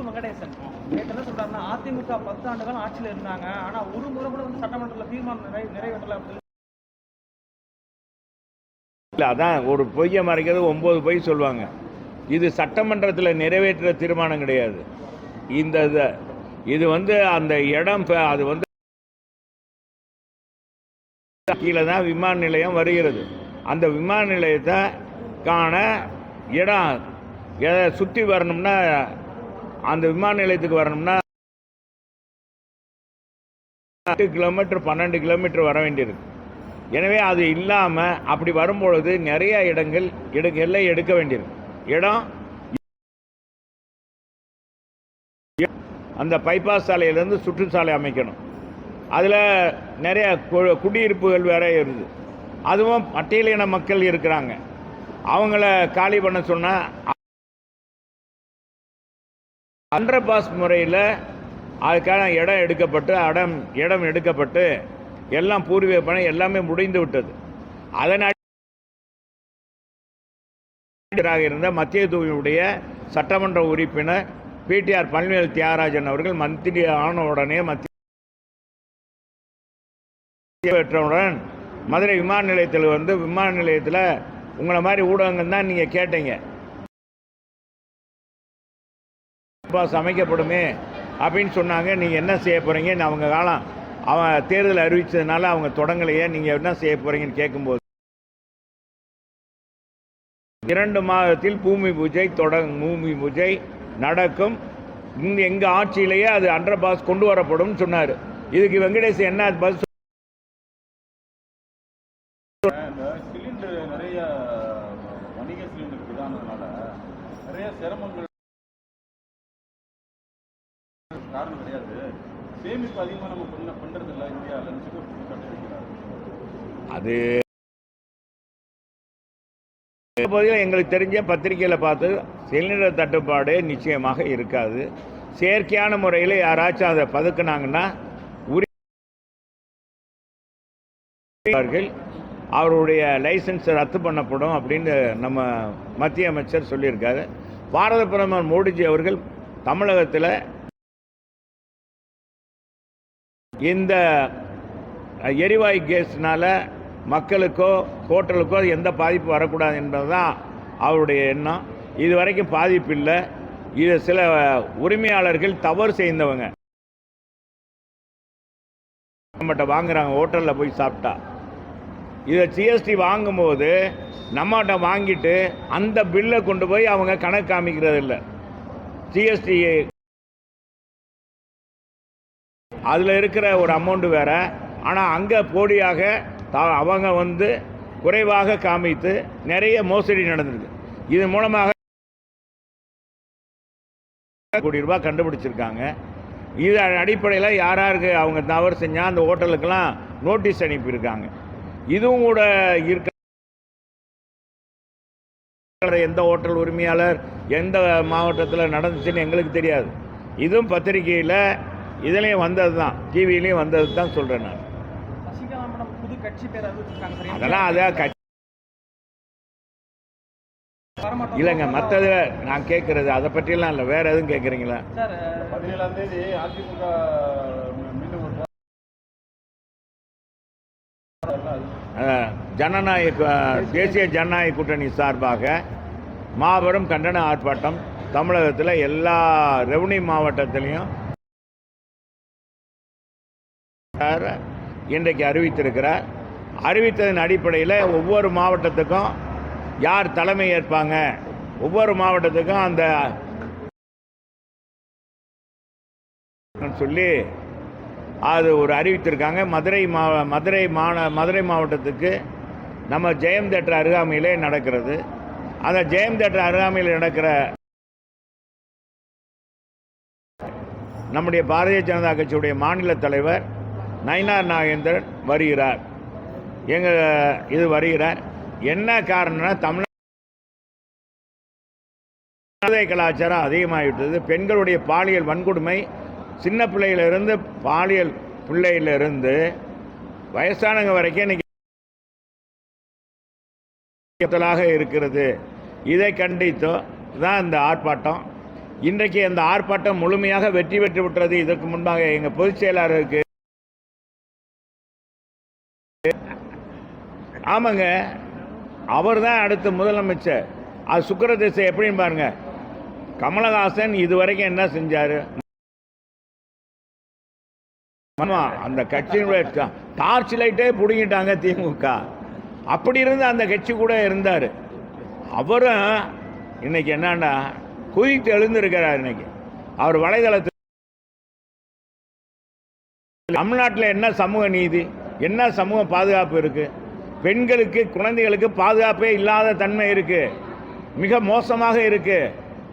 வெங்கடேசன் நேற்று என்ன சொல்றாருன்னா, அதிமுக 10 ஆண்டு காலம் ஆட்சியில் இருந்தாங்க, ஆனா ஒரு முறை கூட வந்து சட்டமன்றத்தில் தீர்மானம் நிறைவேற்றல அப்படின்னு. இல்லை, அதான் ஒரு பொய்யை மறைக்கிறது 9 பொய் சொல்லுவாங்க. இது சட்டமன்றத்தில் நிறைவேற்ற தீர்மானம் கிடையாது. இது வந்து அந்த இடம் அது வந்து கீழே தான் விமான நிலையம் வருகிறது. அந்த விமான நிலையத்தை காண இடம் சுற்றி வரணும்னா, அந்த விமான நிலையத்துக்கு வரணும்னா 8 கிலோமீட்டர் 12 கிலோமீட்டர் வர வேண்டியிருக்கு. எனவே அது இல்லாமல் அப்படி வரும்பொழுது நிறைய இடங்கள் எல்லை எடுக்க வேண்டியிருக்கு. இடம் அந்த பைபாஸ் சாலையிலேருந்து சுற்றுச்சாலை அமைக்கணும். அதில் நிறைய குடியிருப்புகள் வேற இருக்குது. அதுவும் பட்டியலின மக்கள் இருக்கிறாங்க. அவங்கள காலி பண்ண சொன்னால் அண்டர் பாஸ் முறையில் அதுக்கான இடம் எடுக்கப்பட்டு எல்லாம் பூர்வீக பணம் எல்லாமே முடிந்து விட்டது. அதன் இருந்த மத்திய தூவியுடைய சட்டமன்ற உறுப்பினர் பிடிஆர் பழனிவேல் தியாகராஜன் அவர்கள் மந்திரி ஆன உடனே பெற்றவுடன் மதுரை விமான நிலையத்தில் வந்து விமான நிலையத்தில் உங்களை மாதிரி ஊடகங்கள் தான் நீங்கள் கேட்டீங்க, பாஸ் அமைக்கப்படுமே அப்படின்னு சொன்னாங்க. நீங்கள் என்ன செய்ய போகிறீங்கன்னு அவங்க காலம் அவன் தேர்தல் அறிவித்ததுனால அவங்க தொடங்கலையே, நீங்கள் என்ன செய்ய போகிறீங்கன்னு கேட்கும்போது 2 மாதத்தில் பூமி பூஜை நடக்கும். எங்கள் ஆட்சியிலேயே அது அண்டர் பாஸ் கொண்டு வரப்படும் சொன்னார். இதுக்கு வெங்கடேசன் என்ன பதில்? நிறைய வணிக சிலிண்டர் விதானதுனால நிறைய சிரமங்கள் காரணம் கிடையாது. சேமிப்பு அதிகமாக நம்ம பண்றது இல்லை இந்தியாவில். அது எங்களுக்கு தெரிஞ்ச பத்திரிகையில் பார்த்து சிலிண்டர் தட்டுப்பாடு நிச்சயமாக இருக்காது. செயற்கையான முறையில் யாராச்சும் அதை பதுக்குனாங்கன்னா அவருடைய லைசன்ஸ் ரத்து பண்ணப்படும் அப்படின்னு நம்ம மத்திய அமைச்சர் சொல்லியிருக்காரு. பாரத பிரதமர் மோடிஜி அவர்கள் தமிழகத்தில் இந்த எரிவாயு கேஸ்னால மக்களுக்கோ ஹோட்டலுக்கோ எந்த பாதிப்பு வரக்கூடாது என்பது தான் அவருடைய எண்ணம். இது வரைக்கும் பாதிப்பு இல்லை. இது சில உரிமையாளர்கள் தவறு செய்தவங்க நம்மகிட்ட வாங்குறாங்க, ஹோட்டலில் போய் சாப்பிட்டா. இதை ஜிஎஸ்டி வாங்கும்போது நம்மகிட்ட வாங்கிட்டு அந்த பில்லை கொண்டு போய் அவங்க கணக்கு காமிக்கிறது இல்லை. ஜிஎஸ்டி அதில் இருக்கிற ஒரு அமௌண்ட் வேற, ஆனால் அங்கே போடியாக அவங்க வந்து குறைவாக காமித்து நிறைய மோசடி நடந்திருக்கு. இது மூலமாக கோடி ரூபாய் கண்டுபிடிச்சிருக்காங்க. இது அடிப்படையில் யாராருக்கு அவங்க தவறு செஞ்சால் அந்த ஹோட்டலுக்கெல்லாம் நோட்டீஸ் அனுப்பியிருக்காங்க. இதுவும் கூட இருக்க எந்த ஹோட்டல் உரிமையாளர் எந்த மாவட்டத்தில் நடந்துச்சுன்னு எங்களுக்கு தெரியாது. இதுவும் பத்திரிகையில் இதுலேயும் வந்தது தான், டிவிலையும் வந்தது தான் சொல்கிறேன் நான். அதெல்லாம் அதான் கட்சி இல்லைங்க. மற்றது நான் கேட்கறது அதை பற்றியெல்லாம் இல்லை. வேற எதுவும் கேட்குறீங்களா? 17ஆம் தேதி அதிமுக தேசிய ஜனநாயக கூட்டணி சார்பாக மாபெரும் கண்டன ஆர்ப்பாட்டம் தமிழகத்தில் எல்லா ரெவன்யூ மாவட்டத்திலையும் இன்றைக்கு அறிவித்திருக்கிறார். அறிவித்ததன் அடிப்படையில் ஒவ்வொரு மாவட்டத்துக்கும் யார் தலைமை ஏற்பாங்க, ஒவ்வொரு மாவட்டத்துக்கும் அந்த சொல்லி அது ஒரு அறிவித்திருக்காங்க. மதுரை மாவட்டத்துக்கு நம்ம ஜெயம் தேட்டர் அருகாமையிலே நடக்கிறது. அந்த ஜெயம் தேட்டர் அருகாமையில் நடக்கிற நம்முடைய பாரதிய ஜனதா கட்சியுடைய மாநில தலைவர் நயினார் நாகேந்திரன் வருகிறார். வருகிறார். என்ன காரணம்னா, தமிழக கலாச்சாரம் அதிகமாகிவிட்டது. பெண்களுடைய பாலியல் வன்கொடுமை சின்ன பிள்ளையிலிருந்து பாலியல் பிள்ளையிலிருந்து வயசானவங்க வரைக்கும் இன்னைக்கு இருக்கிறது. இதை கண்டித்தோ தான் இந்த ஆர்ப்பாட்டம். இன்றைக்கு அந்த ஆர்ப்பாட்டம் முழுமையாக வெற்றி பெற்று விட்டது. இதற்கு முன்பாக எங்கள் பொதுச் செயலாளருக்கு ஆமாங்க, அவர் தான் அடுத்த முதலமைச்சர். அது சுக்கிரதிசை எப்படின்னு பாருங்க. கமலஹாசன் இதுவரைக்கும் என்ன செஞ்சாரு? அந்த கட்சியினுடைய டார்ச் லைட்டே பிடிங்கிட்டாங்க திமுக. அப்படி இருந்து அந்த கட்சி கூட இருந்தார். அவரும் இன்னைக்கு என்னன்னா குதித்து எழுந்திருக்கிறார். இன்னைக்கு அவர் வலைதளத்தில் தமிழ்நாட்டில் என்ன சமூக நீதி, என்ன சமூக பாதுகாப்பு இருக்கு? பெண்களுக்கு குழந்தைகளுக்கு பாதுகாப்பே இல்லாத தன்மை இருக்கு, மிக மோசமாக இருக்கு.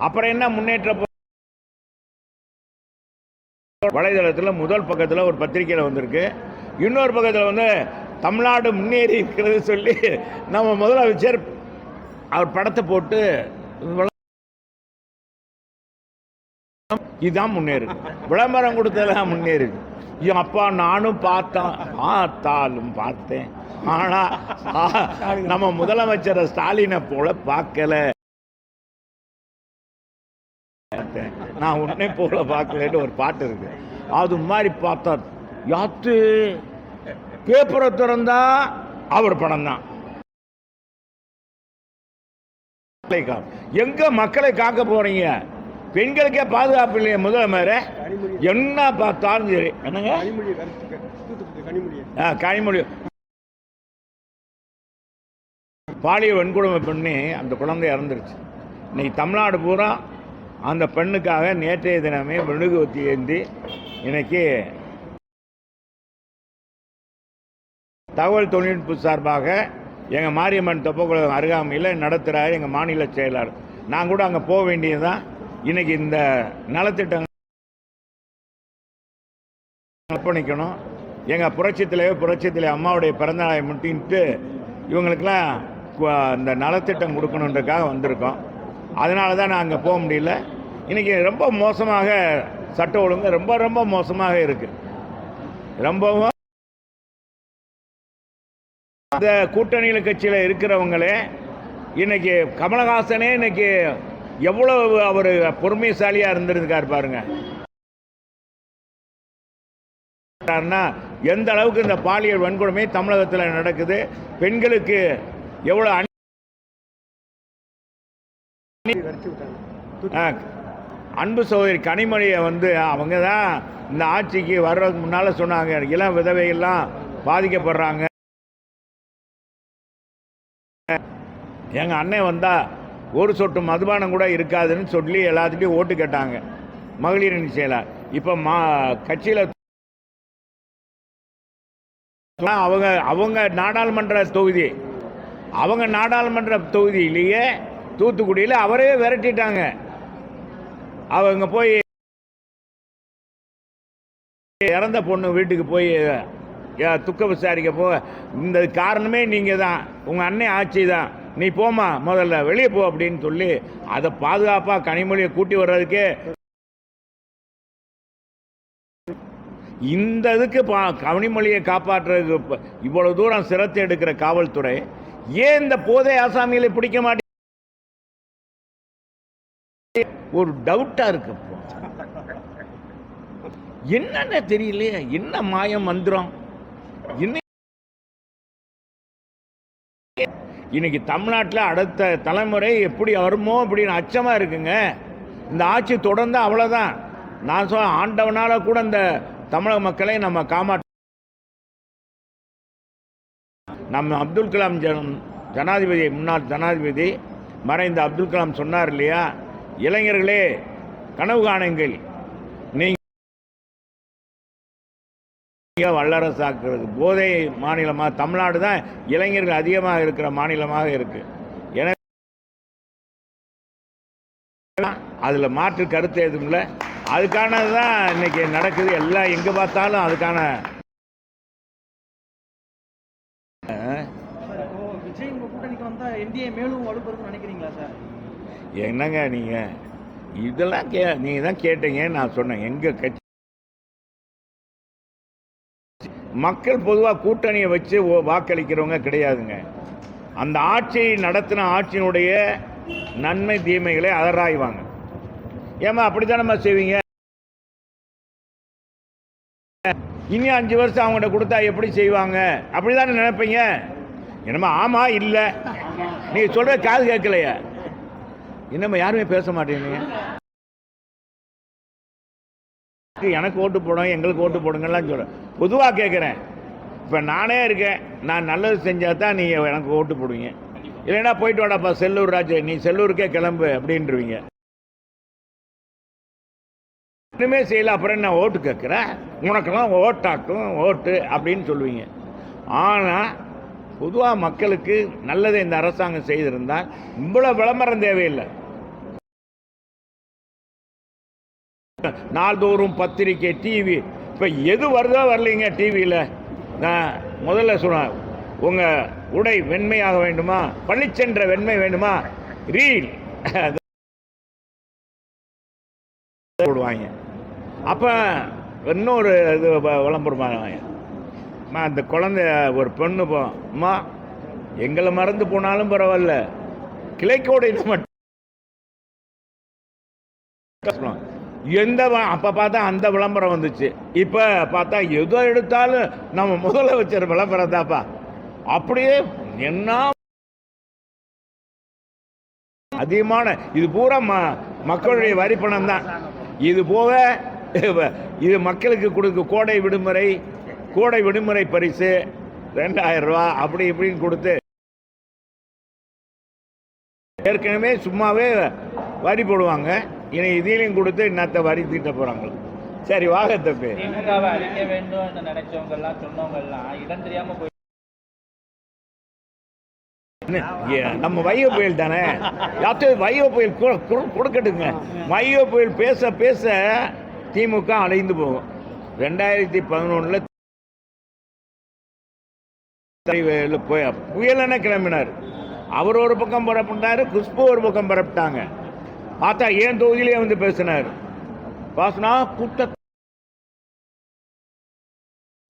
அப்புறம் என்ன முன்னேற்ற? வலைதளத்தில் முதல் பக்கத்தில் ஒரு பத்திரிகையில் வந்திருக்கு, இன்னொரு பக்கத்தில் வந்து தமிழ்நாடு முன்னேறி இருக்கிறது சொல்லி நம்ம முதலமைச்சர் அவர் படத்தை போட்டு இதுதான் முன்னேறு, விளம்பரம் கொடுத்ததான் முன்னேறு. அப்பா நானும் பார்த்தாலும் பார்த்தேன், ஆனா நம்ம முதலமைச்சர் ஸ்டாலினை போல பார்க்கல, நான் உன்னை போல பார்க்கலன்னு ஒரு பாட்டு இருக்கு. அது மாதிரி பார்த்தா யாத்து பேப்பரை திறந்தா அவர் படம் தான். எங்க மக்களை காக்க போறீங்க? பெண்களுக்கே பாதுகாப்பு இல்லையா? முதலமைச்சர் என்ன பார்த்தாலும் சரி. என்னங்க கனிமொழி பாலியல் வன்கொடுமை பண்ணி அந்த குழந்தை இறந்துருச்சு. இன்னைக்கு தமிழ்நாடு பூரா அந்த பெண்ணுக்காக நேற்றைய தினமே மெழுகுவத்தி ஏந்தி இன்னைக்கு தகவல் தொழில்நுட்ப சார்பாக எங்கள் மாரியம்மன் தெப்பக்குளம் அருகாமையில் நடத்துகிறார் எங்கள் மாநில செயலாளர். நான் கூட அங்கே போக வேண்டியதுதான். இன்னைக்கு இந்த நலத்திட்டங்கள் அர்ப்பணிக்கணும். எங்கள் புரட்சித்திலே அம்மாவுடைய பிறந்தநாளை முன்னிட்டு இவங்களுக்கெல்லாம் இந்த நலத்திட்டம் கொடுக்கணுன்றதுக்காக வந்திருக்கோம். அதனால தான் நான் அங்கே போக முடியல. இன்றைக்கி ரொம்ப மோசமாக சட்ட ஒழுங்கு ரொம்ப ரொம்ப மோசமாக இருக்குது. ரொம்பவும் அந்த கூட்டணியில் கட்சியில் இருக்கிறவங்களே இன்னைக்கு கமலஹாசனே இன்னைக்கு எவ்வளவு அவர் பொறுமைசாலியாக இருந்திருக்காரு பாருங்க. எந்த அளவுக்கு இந்த பாலியல் வன்கொடுமை தமிழகத்தில் நடக்குது, பெண்களுக்கு எவ்வளோ அன்பு சகோதரி கனிமொழியை வந்து அவங்க தான் இந்த ஆட்சிக்கு வர்றதுக்கு முன்னால் சொன்னாங்க, இளம் விதவைகள்லாம் பாதிக்கப்படுறாங்க, எங்கள் அண்ணன் வந்தால் ஒரு சொட்டு மதுபானம் கூட இருக்காதுன்னு சொல்லி எல்லாத்துட்டையும் ஓட்டு கேட்டாங்க மகளிர் அணி செயலாளர். இப்போ கட்சியில் அவங்க நாடாளுமன்ற தொகுதியிலேயே தூத்துக்குடியில் அவரே விரட்டிட்டாங்க. அவங்க போய் இறந்த பொண்ணு வீட்டுக்கு போய் துக்க விசாரிக்க போக, இந்த காரணமே நீங்கள் தான், உங்கள் அண்ணன் ஆட்சி தான், நீ போமா முதல்ல வெளியே போ அப்படின்னு சொல்லி அதை பாதுகாப்பாக கனிமொழியை கூட்டி வர்றதுக்கே இந்த இதுக்கு கனிமொழியை காப்பாற்றுறதுக்கு இவ்வளவு தூரம் சிரத்தை எடுக்கிற காவல்துறை ஏன் இந்த போதை ஆசாமிகளை பிடிக்க மாட்டேங்குது? ஒரு டவுட்டா இருக்கு. என்னன்னு தெரியலையே, என்ன மாயம் மந்திரம்? இன்னைக்கு தமிழ்நாட்டில் அடுத்த தலைமுறை எப்படி வருமோ அப்படின்னு அச்சமா இருக்குங்க. இந்த ஆட்சி தொடர்ந்து அவ்வளவுதான். நான் சொல்ல ஆண்டவனால கூட இந்த தமிழக மக்களை நம்ம காமாற்ற. நம்ம அப்துல் கலாம் ஜனாதிபதி, முன்னாள் ஜனாதிபதி மறைந்த அப்துல் கலாம் சொன்னார் இல்லையா, இளைஞர்களே கனவு காணுங்கள், நீங்க வல்லரசாக்குறது. போதை மாநிலமாக தமிழ்நாடு தான் இளைஞர்கள் அதிகமாக இருக்கிற மாநிலமாக இருக்கு. எனவே அதுல மாற்று கருத்து எதுவும் இல்லை. அதுக்கானதுதான் இன்னைக்கு நடக்குது. எல்லாம் எங்க பார்த்தாலும் அதுக்கான. விஜய் கூட்டணிக்கு வந்தா என்டிஏ மேலும் வலுப்பெறும்னு நினைக்கிறீங்களா சார்? என்னங்க நீங்க இதெல்லாம் நீங்க தான் கேட்டீங்க, நான் சொன்னேன். எங்க கட்சி மக்கள் பொதுவாக கூட்டணியை வச்சு வாக்களிக்கிறவங்க கிடையாதுங்க. அந்த ஆட்சியை நடத்தின ஆட்சியினுடைய நன்மை தீமைகளை அலராய்வாங்க. ஏமா அப்படித்தானம்மா செய்வீங்க? இனி 5 வருஷம் அவங்ககிட்ட கொடுத்தா எப்படி செய்வாங்க? அப்படிதானே நினைப்பீங்க. என்னம்மா ஆமா இல்லை நீ சொல்ற காது கேட்கலையா? என்னம்மா யாருமே பேச மாட்டேங்க. எனக்கு ஓட்டு போடும், எங்களுக்கு ஓட்டு போடுங்கலாம் சொல்ல பொதுவாக கேட்குறேன். இப்போ நானே இருக்கேன், நான் நல்லது செஞ்சால் தான் நீங்கள் எனக்கு ஓட்டு போடுவீங்க. இல்லைன்னா போயிட்டு வாடாப்பா செல்லூர் ராஜு, நீ செல்லூருக்கே கிளம்பு அப்படின்றவீங்க. ஒன்றுமே செய்யல, அப்புறம் என்ன ஓட்டு கேட்குறேன், உனக்கெல்லாம் ஓட்டாக்கும் ஓட்டு அப்படின்னு சொல்லுவீங்க. ஆனால் பொதுவாக மக்களுக்கு நல்லதை இந்த அரசாங்கம் செய்திருந்தால் இவ்வளோ விளம்பரம் தேவையில்லை. நாள்தோறும் பத்திரிக்கை, டிவி, இப்போ எது வருதோ வரலைங்க டிவியில். நான் முதல்ல சொன்னேன், உங்கள் உடை வெண்மையாக வேண்டுமா, பளிச்சென்ற வெண்மை வேண்டுமா, ரீல் போடுவாங்க. அப்போ இன்னொரு இது விளம்பரமாக அந்த குழந்தை ஒரு பெண்ணு அம்மா எங்களை மறந்து போனாலும் பரவாயில்ல, கிளைக்கோடு இது மட்டும் எந்த அப்போ பார்த்தா அந்த விளம்பரம் வந்துச்சு. இப்போ பார்த்தா எதோ எடுத்தாலும் நம்ம முதல்ல வச்ச விளம்பரம் தாப்பா. அப்படியே என்ன அதிகமான இது பூரா மக்களுடைய வரி பணம் தான். இது போக இது மக்களுக்கு கொடுக்க கோடை விடுமுறை பரிசு 2000 ரூபா அப்படி இப்படின்னு கொடுத்து ஏற்கனவே சும்மாவே வரி போடுவாங்க. இனி இதையும் கொடுத்து இன்னத்த வரி தீட்ட போறாங்க. சரி வாங்க தப்பு. திமுகவை அழிக்க வேண்டும் என்று நினைச்சவங்க எல்லாம் சொன்னவங்க எல்லாம் இடம் தெரியாம போய் நம்ம வைகை புயல் தானே, வைகை புயல் கொடுக்கட்டுங்க. வைகை புயல் பேச பேச திமுக அலைந்து போகும். 2011 புயலென கிளம்பினார். அவர் ஒரு பக்கம் பரப்பிட்டாரு, குஷ்பு ஒரு பக்கம் பரப்பிட்டாங்க. பார்த்தா ஏன் தொகுதியிலே வந்து பேசினார். பாசனா கூட்ட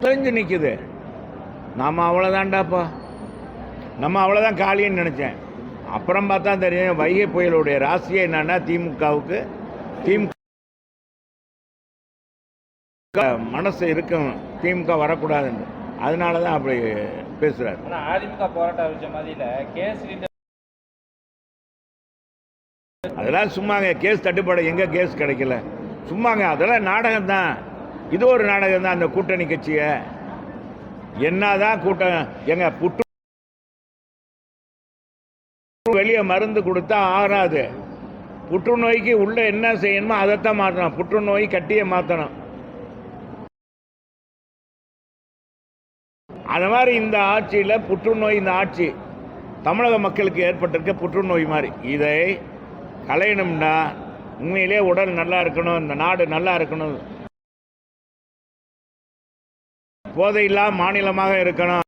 தெரிஞ்சு நிற்குது. நாம அவ்வளோதான்டாப்பா, நம்ம அவ்வளோதான் காலின்னு நினச்சேன். அப்புறம் பார்த்தா தெரியும் வைகை புயலுடைய ராசியே என்னன்னா திமுகவுக்கு மனசு இருக்கும், திமுக வரக்கூடாதுன்னு. அதனால தான் அப்படி பேசுறாரு. அதிமுக போராட்ட வச்ச மாதிரில கேஸ் அதெல்லாம் சும்மாங்க. கேஸ் தட்டுப்பாடு எங்க கேஸ் கிடைக்கல, சும்மாங்க. அதெல்லாம் நாடகம் தான். இது ஒரு நாடகம் தான். அந்த கூட்டணி கட்சியை என்னதான் கூட்டம் எங்க புற்று வெளியே மருந்து கொடுத்தா ஆறாது. புற்றுநோய்க்கு உள்ள என்ன செய்யணுமோ அதைத்தான் மாற்றணும். புற்றுநோய் கட்டியை மாற்றணும். அந்த மாதிரி இந்த ஆட்சியில் புற்றுநோய், இந்த ஆட்சி தமிழக மக்களுக்கு ஏற்பட்டிருக்க புற்றுநோய் மாதிரி. இதை களையணும்னா உண்மையிலே உடல் நல்லா இருக்கணும், இந்த நாடு நல்லா இருக்கணும், போதையில்லா மாநிலமாக இருக்கணும்.